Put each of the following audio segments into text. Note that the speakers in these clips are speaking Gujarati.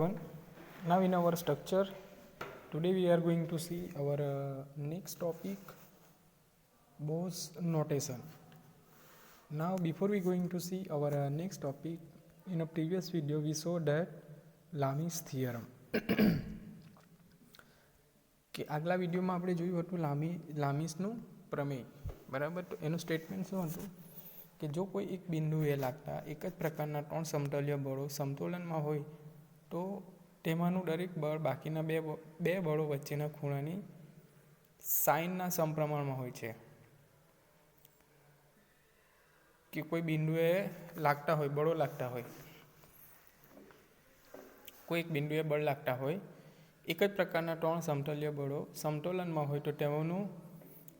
everyone. Now in our structure, today we are going to see our next topic, Bose notation. Now before we going to see our next topic, in a previous video we saw that Lami's theorem. કે આગલા વિડીયોમાં આપણે જોયું હતું લામીસનું પ્રમેય, બરાબર. તો એનું સ્ટેટમેન્ટ શું હતું કે જો કોઈ એક બિંદુએ લાગતા એક જ પ્રકારના ત્રણ સમતોલ્ય બળો સમતોલનમાં હોય તો તેમાંનું દરેક બળ બાકીના બે બળો વચ્ચેના ખૂણાની સાઇનના સમપ્રમાણમાં હોય છે. કે કોઈ બિંદુએ લાગતા હોય, બળો લાગતા હોય, કોઈ એક બિંદુએ બળ લાગતા હોય, એક જ પ્રકારના ત્રણ સમતોલ્ય બળો સમતોલનમાં હોય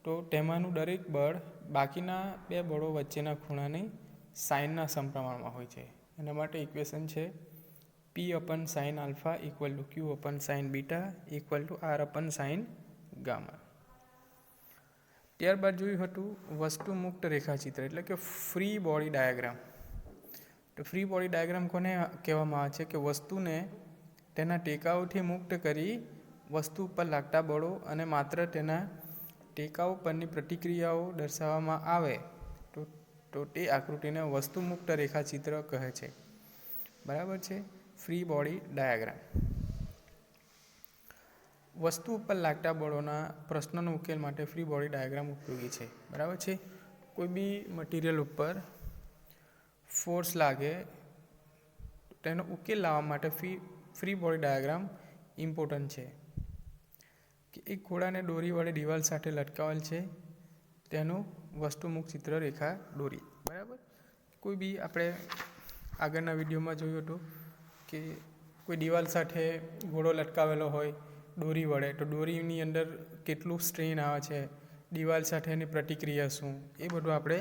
તો તેમાંનું દરેક બળ બાકીના બે બળો વચ્ચેના ખૂણાની સાઇનના સમપ્રમાણમાં હોય છે. એના માટે ઇક્વેશન છે P/sin alpha = Q/sin beta = R/sin gamma. ત્યારબાદ જોયું હતું વસ્તુ મુક્ત રેખાચિત્ર એટલે કે ફ્રી બોડી ડાયાગ્રામ. તો ફ્રી બોડી ડાયાગ્રામ કોને કહેવામાં આવે છે કે વસ્તુને તેના ટેકાઓથી મુક્ત કરી વસ્તુ ઉપર લાગતા બળો અને માત્ર તેના ટેકાઓ પરની પ્રતિક્રિયાઓ દર્શાવવામાં આવે તો તે આકૃતિને વસ્તુ મુક્ત રેખાચિત્ર કહે છે. બરાબર છે. Free body diagram. વસ્તુ ઉપર લાગતા બળોના પ્રશ્નનો ઉકેલ માટે ફ્રી બોડી ડાયાગ્રામ ઉપયોગી છે. બરાબર છે. કોઈ બી મટીરિયલ ઉપર ફોર્સ લાગે તેનો ઉકેલ લાવવા માટે ફ્રી બોડી ડાયાગ્રામ ઇમ્પોર્ટન્ટ છે. કે એક ઘોડાને દોરી વડે દિવાલ સાથે લટકાવેલ છે, તેનું વસ્તુમુખ ચિત્ર રેખા દોરી. બરાબર. કોઈ બી આપણે આગળના વિડીયોમાં જોયું હતું કે કોઈ દિવાલ સાથે ઘોડો લટકાવેલો હોય દોરી વડે, તો દોરીની અંદર કેટલું સ્ટ્રેન આવે છે, દિવાલ સાથેની પ્રતિક્રિયા શું, એ બધું આપણે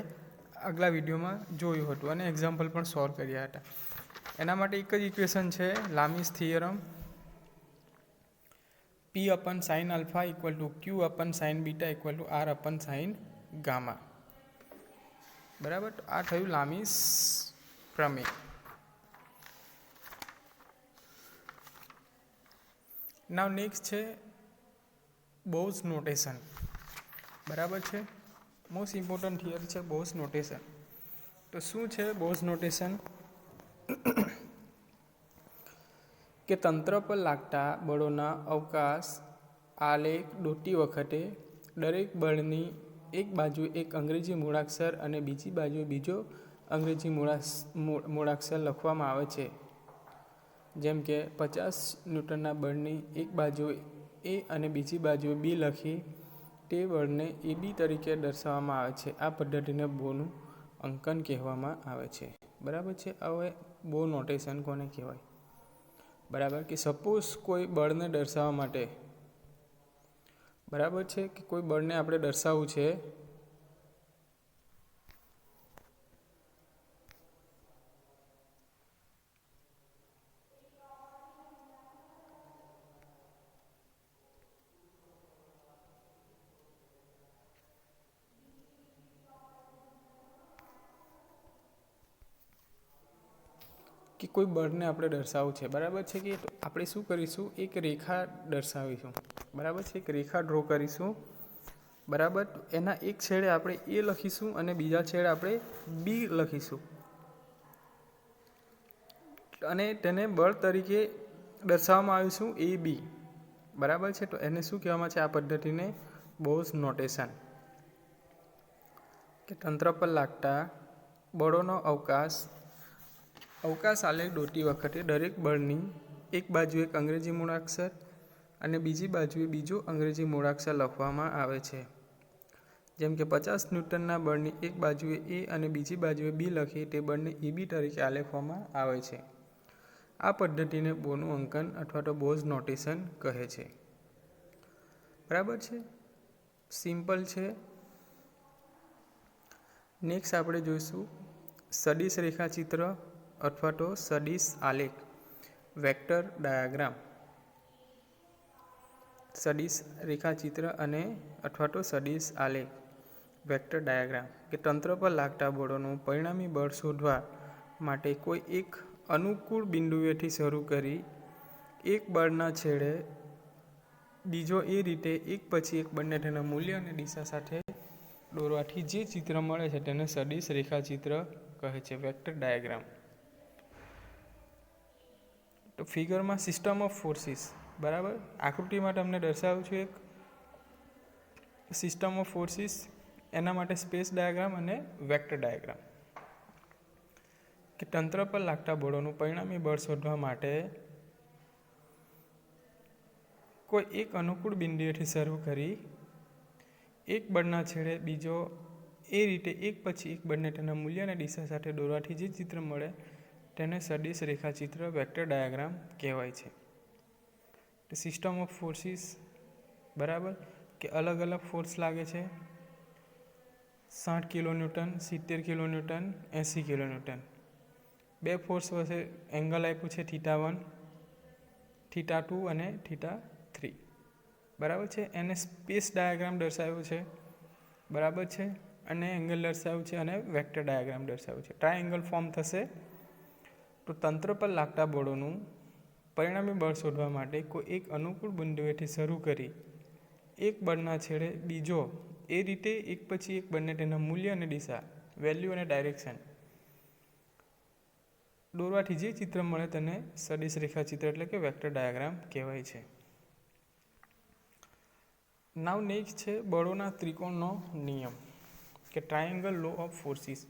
આગલા વિડીયોમાં જોયું હતું અને એક્ઝામ્પલ પણ સોલ્વ કર્યા હતા. એના માટે એક જ ઇક્વેશન છે લામીસ theorem P/sin alpha = Q/sin beta = R/sin gamma. બરાબર. તો આ થયું લામીસ પ્રમેય. નાવ નેક્સ્ટ છે બોઝ નોટેશન. બરાબર છે. મોસ્ટ ઇમ્પોર્ટન્ટ થિયર છે બોઝ નોટેશન. તો શું છે બોઝ નોટેશન? કે તંત્ર પર લાગતા બળોના અવકાશ આલેખ દોરતી વખતે દરેક બળની એક બાજુ એક અંગ્રેજી મૂળાક્ષર અને બીજી બાજુ બીજો અંગ્રેજી મૂળાક્ષર લખવામાં આવે છે. જેમ કે 50 ન્યૂટનના બળની એક બાજુ A અને બીજી બાજુ B લખી તે બળને AB તરીકે દર્શાવવામાં આવે છે. આ પદ્ધતિને બોનું અંકન કહેવામાં આવે છે. બરાબર છે. હવે બો નોટેશન કોને કહેવાય? બરાબર. કે સપોઝ કોઈ બળને દર્શાવવા માટે, બરાબર છે, કે કોઈ બળને આપણે દર્શાવવું છે બરાબર છે, કે આપણે શું કરીશું, એક રેખા દર્શાવીશું. બરાબર છે. એક રેખા ડ્રો કરીશું. બરાબર. એના એક છેડે આપણે A લખીશું અને બીજા છેડે આપણે B લખીશું અને તેને બળ તરીકે દર્શાવવામાં આવીશું AB. બરાબર છે. તો એને શું કહેવામાં છે? આ પદ્ધતિને બોઝ નોટેશન. કે તંત્ર પર લાગતા બળોનો અવકાશ આલેખ દોરતી વખતે દરેક બળની એક બાજુ એક અંગ્રેજી મૂળાક્ષર અને બીજી બાજુએ બીજો અંગ્રેજી મૂળાક્ષર લખવામાં આવે છે. જેમ કે 50 ન્યૂટનના બળની એક બાજુએ A અને બીજી બાજુએ B લખી તે બળને EB તરીકે આલેખવામાં આવે છે. આ પદ્ધતિને બોનું અંકન અથવા તો બોઝ નોટેશન કહે છે. બરાબર છે. સિમ્પલ છે. નેક્સ્ટ આપણે જોઈશું સદિશ રેખાચિત્ર અથવા તો સદિશ આલેખ, વેક્ટર ડાયાગ્રામ. સદિશ રેખાચિત્ર અને અથવા તો સદિશ આલેખ, વેક્ટર ડાયાગ્રામ. કે તંત્ર પર લાગતા બળોનું પરિણામી બળ શોધવા માટે કોઈ એક અનુકૂળ બિંદુએથી શરૂ કરી એક બળના છેડે બીજો એ રીતે એક પછી એક બંને તેના મૂલ્ય અને દિશા સાથે દોરવાથી જે ચિત્ર મળે છે તેને સદિશ રેખાચિત્ર કહે છે, વેક્ટર ડાયાગ્રામ. તો ફિગરમાં સિસ્ટમ ઓફ ફોર્સિસ, બરાબર, આકૃતિમાં તમને દર્શાવ્યું છે એક સિસ્ટમ ઓફ ફોર્સિસ, એના માટે સ્પેસ ડાયાગ્રામ અને વેક્ટર ડાયાગ્રામ. કે તંત્ર પર લાગતા બળોનું પરિણામી બળ શોધવા માટે કોઈ એક અનુકૂળ બિંદુએથી શરૂ કરી એક બળના છેડે બીજો એ રીતે એક પછી એક બંને તેના મૂલ્ય અને દિશા સાથે દોરવાથી જે ચિત્ર મળે તેને સદિશ રેખાચિત્ર, વેક્ટર ડાયાગ્રામ કહેવાય છે. સિસ્ટમ ઓફ ફોર્સિસ, બરાબર, કે અલગ અલગ ફોર્સ લાગે છે. 60 કિલોન્યુટન, 70 કિલોન્યુટન, 80 કિલોન્યુટન. બે ફોર્સ વચ્ચે એંગલ આપ્યું છે θ1, θ2 અને θ3, બરાબર છે. એને સ્પેસ ડાયાગ્રામ દર્શાવ્યું છે, બરાબર છે, અને એંગલ દર્શાવ્યું છે અને વેક્ટર ડાયાગ્રામ દર્શાવ્યું છે. ટ્રાયેંગલ ફોર્મ થશે. તો તંત્ર પર લાગતા બળોનું પરિણામી બળ શોધવા માટે કોઈ એક અનુકૂળ બિંદુએથી શરૂ કરી એક બળના છેડે બીજો એ રીતે એક પછી એક બંને તેના મૂલ્ય અને દિશા, વેલ્યુ અને ડાયરેક્શન દોરવાથી જે ચિત્ર મળે તેને સદિશ રેખાચિત્ર એટલે કે વેક્ટર ડાયાગ્રામ કહેવાય છે. નાવ નેક્સ્ટ છે બળોના ત્રિકોણનો નિયમ, કે ટ્રાયેંગલ લો ઓફ ફોર્સિસ.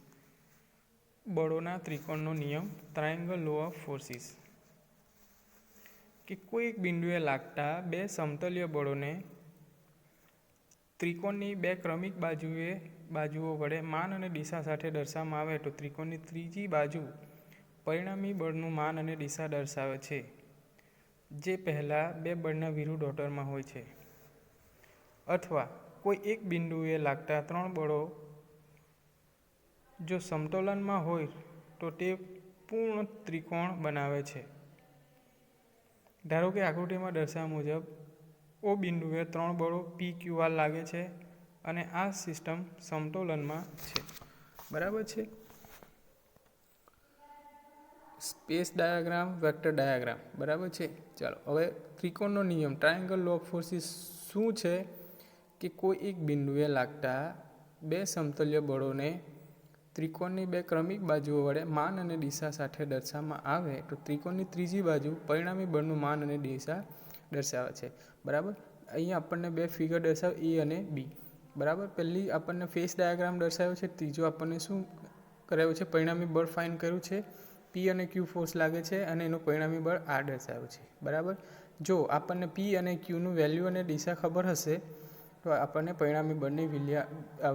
બળોના ત્રિકોણનો નિયમ, ટ્રાયેંગલ લો ઓફ ફોર્સિસ. કે કોઈ એક બિંદુએ લાગતા બે સમતલીય બળોને ત્રિકોણની બે ક્રમિક બાજુઓ વડે માન અને દિશા સાથે દર્શાવવામાં આવે તો ત્રિકોણની ત્રીજી બાજુ પરિણામી બળનું માન અને દિશા દર્શાવે છે, જે પહેલા બે બળના વિરુદ્ધ ઓર્ડરમાં હોય છે. અથવા કોઈ એક બિંદુએ લાગતા ત્રણ બળો જો સમતોલનમાં હોય તો તે પૂર્ણ ત્રિકોણ બનાવે છે. ધારો કે આકૃતિમાં દર્શાવ્યા મુજબ ઓ બિંદુએ ત્રણ બળો PQR લાગે છે અને આ સિસ્ટમ સમતોલનમાં છે, બરાબર છે. સ્પેસ ડાયાગ્રામ, વેક્ટર ડાયાગ્રામ, બરાબર છે. ચાલો હવે ત્રિકોણનો નિયમ, ટ્રાયેંગલ લો ઓફ ફોર્સિસ શું છે? કે કોઈ એક બિંદુએ લાગતા બે સમતલ્ય બળોને ત્રિકોણની બે ક્રમિક બાજુઓ વડે માન અને દિશા સાથે દર્શાવવામાં આવે તો ત્રિકોણની ત્રીજી બાજુ પરિણામી બળનું માન અને દિશા દર્શાવે છે, બરાબર. અહીંયા આપણને બે ફિગર દર્શાવે એ અને બી, બરાબર. પહેલી આપણને ફેસ ડાયાગ્રામ દર્શાવ્યો છે, ત્રીજો આપણને શું કરાવ્યું છે, પરિણામી બળ ફાઇન્ડ કર્યું છે. પી અને ક્યુ ફોર્સ લાગે છે અને એનું પરિણામી બળ આર દર્શાવ્યું છે, બરાબર. જો આપણને પી અને ક્યુનું વેલ્યુ અને દિશા ખબર હશે તો આપણને પરિણામી બળની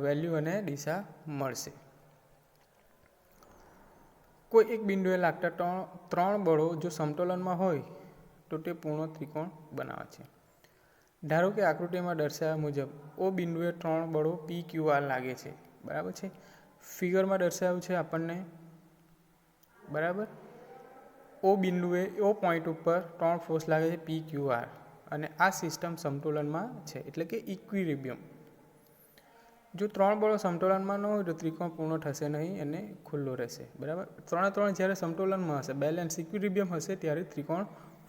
વેલ્યુ અને દિશા મળશે. કોઈ એક બિંદુએ લાગતા ત્રણ બળો જો સમતોલનમાં હોય તો તે પૂર્ણ ત્રિકોણ બનાવે છે. ધારો કે આકૃતિમાં દર્શાવ્યા મુજબ ઓ બિંદુએ ત્રણ બળો PQR લાગે છે, બરાબર છે. ફિગરમાં દર્શાવ્યું છે આપણને, બરાબર. ઓ બિંદુએ ઓ પોઈન્ટ ઉપર ત્રણ ફોર્સ લાગે છે PQR અને આ સિસ્ટમ સમતોલનમાં છે, એટલે કે ઇક્વિલિબ્રિયમ. જો ત્રણ બળો સમતોલનમાં ન હોય તો ત્રિકોણ પૂર્ણ થશે નહીં અને ખુલ્લો રહેશે, બરાબર. ત્રણ જ્યારે સમતોલનમાં હશે, બેલેન્સ ઇક્વિલિબ્રિયમ હશે ત્યારે ત્રિકોણ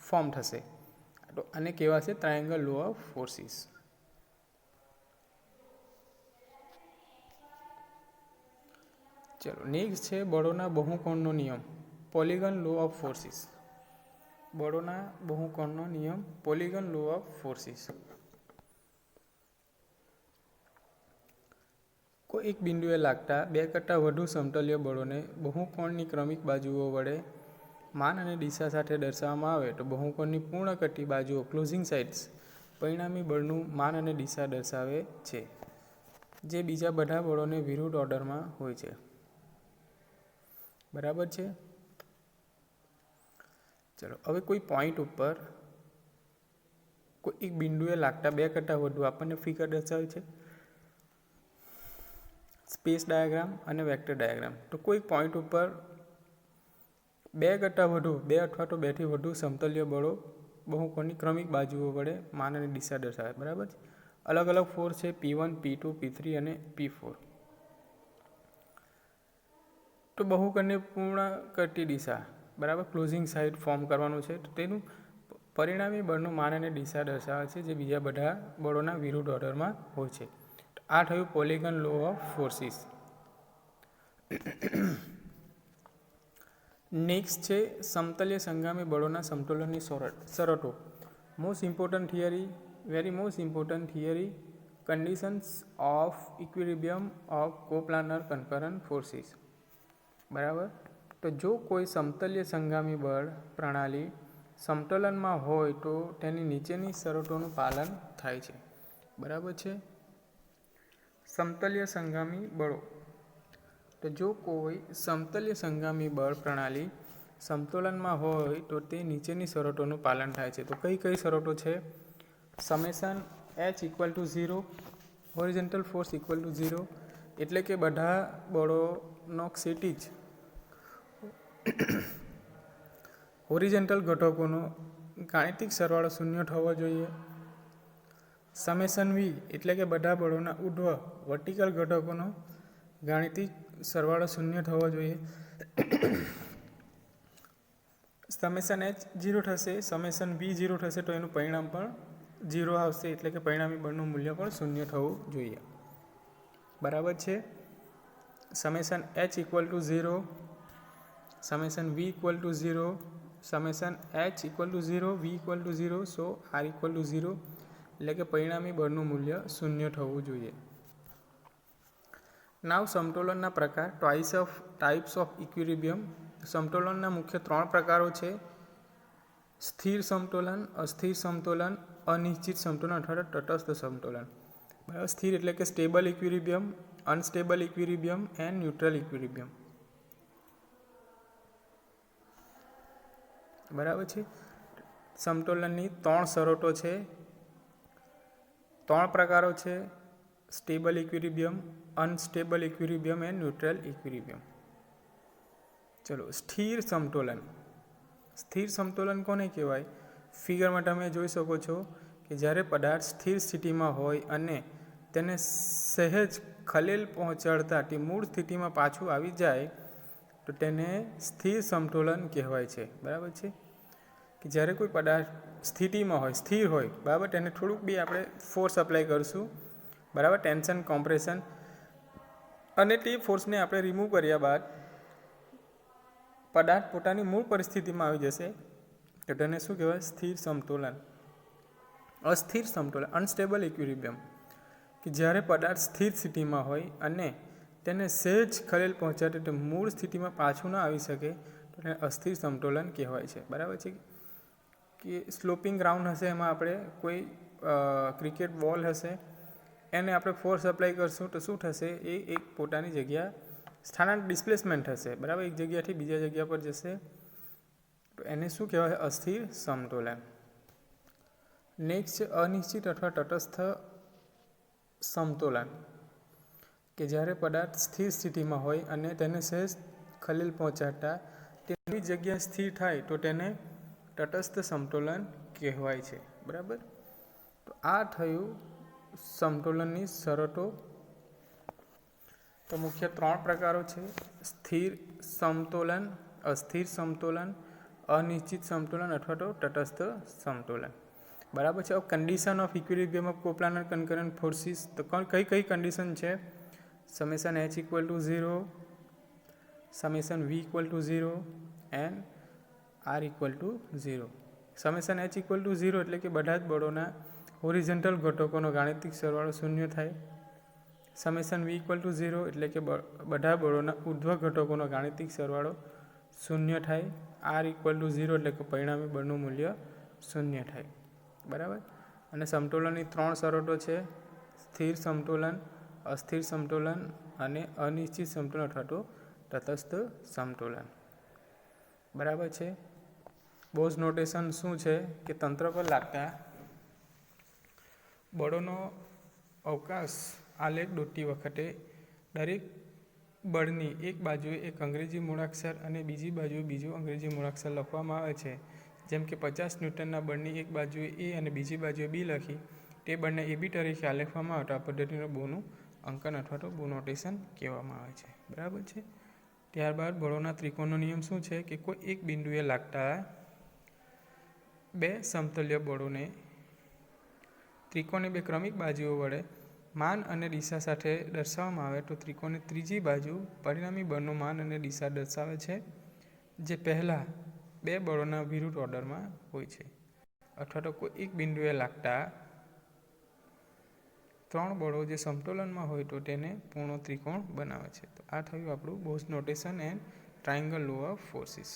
ફોર્મ થશે. તો આને કહેવાશે ટ્રાયેંગલ લો ઓફ ફોર્સિસ. ચલો નેક્સ્ટ છે બળોના બહુકોણનો નિયમ, પોલિગન લો ઓફ ફોર્સિસ. બળોના બહુકોણનો નિયમ, પોલિગન લો ઓફ ફોર્સિસ. કોઈ એક બિંદુએ લાગતા બે કરતાં વધુ સમતલ્ય બળોને બહુકોણની ક્રમિક બાજુઓ વડે માન અને દિશા સાથે દર્શાવવામાં આવે તો બહુકોણની પૂર્ણ કરતી બાજુઓ, ક્લોઝિંગ સાઇડ્સ, પરિણામી બળનું માન અને દિશા દર્શાવે છે, જે બીજા બધા બળોને વિરુદ્ધ ઓર્ડરમાં હોય છે, બરાબર છે. ચલો હવે કોઈ પોઈન્ટ ઉપર કોઈ એક બિંદુએ લાગતા બે કરતાં વધુ આપણને ફિગર દર્શાવે છે, સ્પેસ ડાયાગ્રામ અને વેક્ટર ડાયાગ્રામ. તો કોઈ પોઈન્ટ ઉપર બે કરતાં વધુ, બે અથવા તો બેથી વધુ સમતલ્ય બળો બહુકોણની ક્રમિક બાજુઓ વડે માન અને દિશા દર્શાવે, બરાબર છે. અલગ અલગ ફોર્સ છે P1, P2, P3 અને P4. તો બહુકોણની પૂર્ણ કરતી દિશા, બરાબર, ક્લોઝિંગ સાઇડ ફોર્મ કરવાનું છે. તો તેનું પરિણામી બળનું માન અને દિશા દર્શાવે છે, જે બીજા બધા બળોના વિરુદ્ધ ઓર્ડરમાં હોય છે. આ થયું polygon law of forces. Next છે સમતલ્ય સંગામી બળોના સમતોલનની શરતો. Most important theory, very most important theory, conditions of equilibrium of coplanar concurrent forces. બરાબર. તો જો કોઈ સમતલ્ય સંગામી બળ પ્રણાલી સમતોલનમાં હોય તો તેની નીચેની શરતોનું પાલન થાય છે. બરાબર છે. સમતલ્ય સંગામી બળો. તો જો કોઈ સમતલ્ય સંગામી બળ પ્રણાલી સમતોલનમાં હોય તો તે નીચેની શરતોનું પાલન થાય છે. તો કઈ કઈ શરતો છે? Summation H equal to 0, horizontal force equal to 0, એટલે કે બધા બળોનો ક્ષિતિજ હોરિઝોન્ટલ ઘટકોનો ગાણિતિક સરવાળો શૂન્ય થવો જોઈએ. સમેશન V એટલે કે બધા બળોના ઉર્ધ્વ વર્ટિકલ ઘટકોનો ગાણિતિક સરવાળો શૂન્ય થવો જોઈએ. સમેશન H 0 થશે, સમેશન V 0 થશે તો એનું પરિણામ પણ 0 આવશે, એટલે કે પરિણામી બળનું મૂલ્ય પણ શૂન્ય થવું જોઈએ. બરાબર છે. Summation H equal to 0, summation V equal to 0, summation H equal to 0, V equal to 0, so R equal to 0, એટલે કે પરિણામી બળનું મૂલ્ય શૂન્ય થવું જોઈએ. નાવ સમતોલનના પ્રકાર, ટાઈપ્સ ઓફ ઇક્વિલિબ્રિયમ. સમતોલનના મુખ્ય 3 પ્રકારો છે: સ્થિર સમતોલન, અસ્થિર સમતોલન, અનિશ્ચિત સમતોલન અથવા તટસ્થ સમતોલન. બરાબર. સ્થિર એટલે કે stable equilibrium, unstable equilibrium and neutral equilibrium. બરાબર છે. સમતોલનની 3 શરતો છે, 3 પ્રકારો છે: stable equilibrium, unstable equilibrium and neutral equilibrium. ચલો, સ્થિર સમતોલન. સ્થિર સમતોલન કોને કહેવાય? ફિગરમાં તમે જોઈ શકો છો કે જ્યારે પદાર્થ સ્થિર સ્થિતિમાં હોય અને તેને સહેજ ખલેલ પહોંચાડતા તે મૂળ સ્થિતિમાં પાછું આવી જાય તો તેને સ્થિર સમતોલન કહેવાય છે. બરાબર છે. કે જ્યારે કોઈ પદાર્થ સ્થિતિમાં હોય, સ્થિર હોય, બરાબર, તેને થોડુંક બી આપણે ફોર્સ અપ્લાય કરશું, બરાબર, ટેન્શન, કોમ્પ્રેશન, અને તે ફોર્સને આપણે રિમૂવ કર્યા બાદ પદાર્થ પોતાની મૂળ પરિસ્થિતિમાં આવી જશે તો તેને શું કહેવાય? સ્થિર સમતોલન. અસ્થિર સમતોલન, અનસ્ટેબલ ઇક્વિલિબ્રિયમ, કે જ્યારે પદાર્થ સ્થિર સ્થિતિમાં હોય અને તેને સહેજ ખલેલ પહોંચાડે તો મૂળ સ્થિતિમાં પાછું ન આવી શકે તો તેને અસ્થિર સમતોલન કહેવાય છે. બરાબર છે. કે સ્લોપિંગ ગ્રાઉન્ડ હશે, એમાં આપણે કોઈ ક્રિકેટ બોલ હશે, એને આપણે ફોર્સ અપ્લાય કરશું તો શું થશે? એ એક પોતાની જગ્યા સ્થાનાંતર ડિસ્પ્લેસમેન્ટ થશે. બરાબર. એક જગ્યાથી બીજા જગ્યા પર જશે તો એને શું કહેવાય? અસ્થિર સમતોલન. નેક્સ્ટ છે અનિશ્ચિત અથવા તટસ્થ સમતોલન, કે જ્યારે પદાર્થ સ્થિર સ્થિતિમાં હોય અને તેને સહેજ ખલેલ પહોંચાડતા તેની જગ્યા સ્થિર થાય તો તેને તટસ્થ સમતોલન કહેવાય છે. બરાબર. તો આ થયું સમતોલનની શરતો. તો મુખ્ય 3 પ્રકારો છે: સ્થિર સમતોલન, અસ્થિર સમતોલન, અનિશ્ચિત સમતોલન અથવા તો તટસ્થ સમતોલન. બરાબર છે. Condition of equilibrium of coplanar concurrent forces. તો કઈ કઈ કન્ડિશન છે? Summation H equal to 0, summation V equal to 0 and R equal to 0. Summation H equal to 0 એટલે કે બધા જ બળોના હોરિઝોન્ટલ ઘટકોનો ગાણિતિક સરવાળો શૂન્ય થાય. સમેશન V ઇક્વલ ટુ 0 એટલે કે બધા બળોના ઉર્ધ્વ ઘટકોનો ગાણિતિક સરવાળો શૂન્ય થાય. R ઇક્વલ ટુ 0 એટલે કે પરિણામી બળનું મૂલ્ય શૂન્ય થાય. બરાબર. અને સમતોલનની 3 શરતો છે: સ્થિર સમતોલન, અસ્થિર સમતોલન અને અનિશ્ચિત સમતોલન અથવા તો તટસ્થ સમતોલન. બરાબર છે. બોઝ નોટેશન શું છે? કે તંત્ર પર લાગતા બળોનો અવકાશ આલેખ દોરતી વખતે દરેક બળની એક બાજુએ એક અંગ્રેજી મૂળાક્ષર અને બીજી બાજુએ બીજું અંગ્રેજી મૂળાક્ષર લખવામાં આવે છે. જેમ કે 50 ન્યૂટનના બળની એક બાજુએ A અને બીજી બાજુએ B લખી તે બળને AB તરીકે આલેખવામાં આવે તો આ પદ્ધતિને બોનું અંકન અથવા તો બો નોટેશન કહેવામાં આવે છે. બરાબર છે. ત્યારબાદ બળોના ત્રિકોણનો નિયમ શું છે? કે કોઈ એક બિંદુએ લાગતા બે સમતુલ્ય બળોને ત્રિકોણની બે ક્રમિક બાજુઓ વડે માન અને દિશા સાથે દર્શાવવામાં આવે તો ત્રિકોણની ત્રીજી બાજુ પરિણામી બળનું માન અને દિશા દર્શાવે છે, જે પહેલા બે બળોના વિરુદ્ધ ઓર્ડરમાં હોય છે, અથવા તો કોઈ એક બિંદુએ લાગતા ત્રણ બળો જે સમતોલનમાં હોય તો તેને પૂર્ણ ત્રિકોણ બનાવે છે. તો આ થયું આપણું Bow's notation and triangle law of forces.